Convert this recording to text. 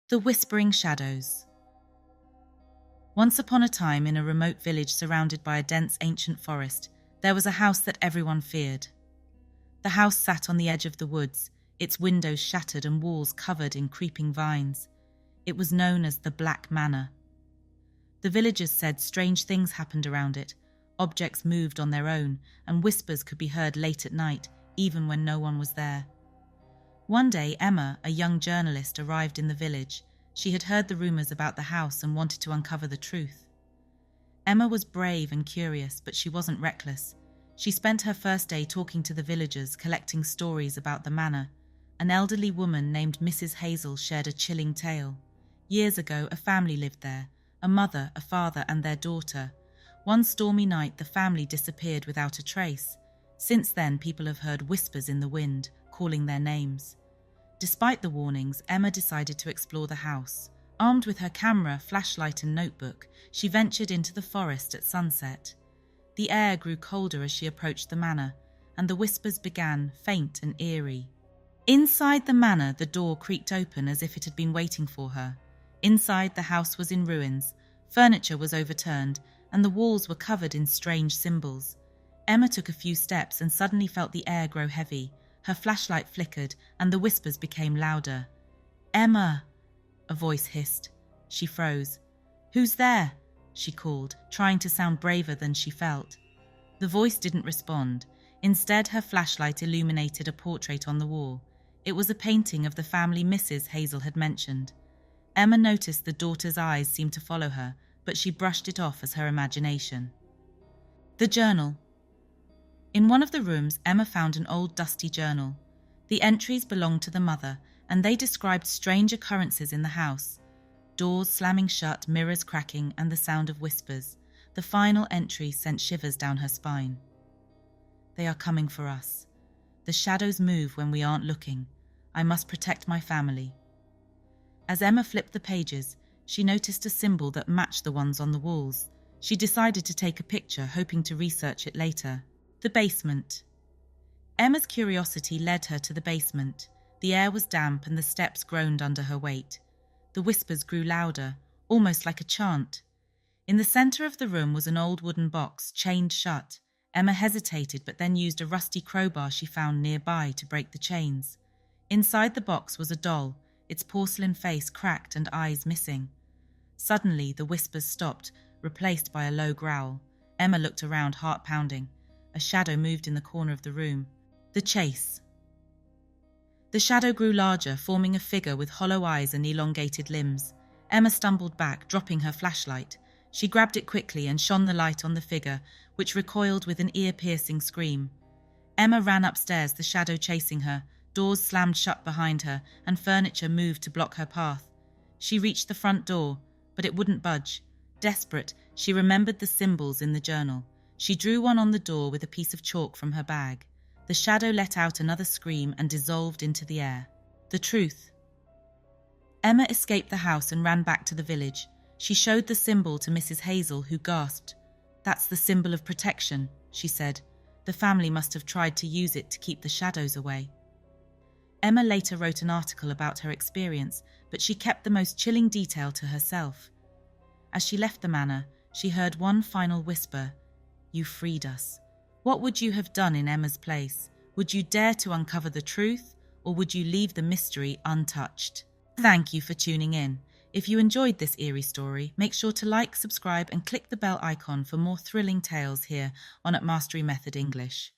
The Whispering Shadows. Once upon a time, in a remote village surrounded by a dense ancient forest, there was a house that everyone feared. The house sat on the edge of the woods, its windows shattered and walls covered in creeping vines. It was known as the Black Manor. The villagers said strange things happened around it. Objects moved on their own, and whispers could be heard late at night, even when no one was there. One day, Emma, a young journalist, arrived in the village. She had heard the rumours about the house and wanted to uncover the truth. Emma was brave and curious, but she wasn't reckless. She spent her first day talking to the villagers, collecting stories about the manor. An elderly woman named Mrs. Hazel shared a chilling tale. Years ago, a family lived there, a mother, a father, and their daughter. One stormy night, the family disappeared without a trace. Since then, people have heard whispers in the wind, calling their names. Despite the warnings, Emma decided to explore the house. Armed with her camera, flashlight, and notebook, she ventured into the forest at sunset. The air grew colder as she approached the manor, and the whispers began, faint and eerie. Inside the manor, the door creaked open as if it had been waiting for her. Inside, the house was in ruins, furniture was overturned, and the walls were covered in strange symbols. Emma took a few steps and suddenly felt the air grow heavy. Her flashlight flickered, and the whispers became louder. "Emma!" a voice hissed. She froze. "Who's there?" she called, trying to sound braver than she felt. The voice didn't respond. Instead, her flashlight illuminated a portrait on the wall. It was a painting of the family Mrs. Hazel had mentioned. Emma noticed the daughter's eyes seemed to follow her, but she brushed it off as her imagination. The journal. In one of the rooms, Emma found an old dusty journal. The entries belonged to the mother, and they described strange occurrences in the house. Doors slamming shut, mirrors cracking, and the sound of whispers. The final entry sent shivers down her spine. "They are coming for us. The shadows move when we aren't looking. I must protect my family." As Emma flipped the pages, she noticed a symbol that matched the ones on the walls. She decided to take a picture, hoping to research it later. The basement. Emma's curiosity led her to the basement. The air was damp and the steps groaned under her weight. The whispers grew louder, almost like a chant. In the centre of the room was an old wooden box, chained shut. Emma hesitated, but then used a rusty crowbar she found nearby to break the chains. Inside the box was a doll, its porcelain face cracked and eyes missing. Suddenly, the whispers stopped, replaced by a low growl. Emma looked around, heart pounding. A shadow moved in the corner of the room. The chase. The shadow grew larger, forming a figure with hollow eyes and elongated limbs. Emma stumbled back, dropping her flashlight. She grabbed it quickly and shone the light on the figure, which recoiled with an ear-piercing scream. Emma ran upstairs, the shadow chasing her. Doors slammed shut behind her, and furniture moved to block her path. She reached the front door, but it wouldn't budge. Desperate, she remembered the symbols in the journal. She drew one on the door with a piece of chalk from her bag. The shadow let out another scream and dissolved into the air. The truth. Emma escaped the house and ran back to the village. She showed the symbol to Mrs. Hazel, who gasped. "That's the symbol of protection," she said. "The family must have tried to use it to keep the shadows away." Emma later wrote an article about her experience, but she kept the most chilling detail to herself. As she left the manor, she heard one final whisper. "You freed us." What would you have done in Emma's place? Would you dare to uncover the truth, or would you leave the mystery untouched? Thank you for tuning in. If you enjoyed this eerie story, make sure to like, subscribe, and click the bell icon for more thrilling tales here on At Mastery Method English.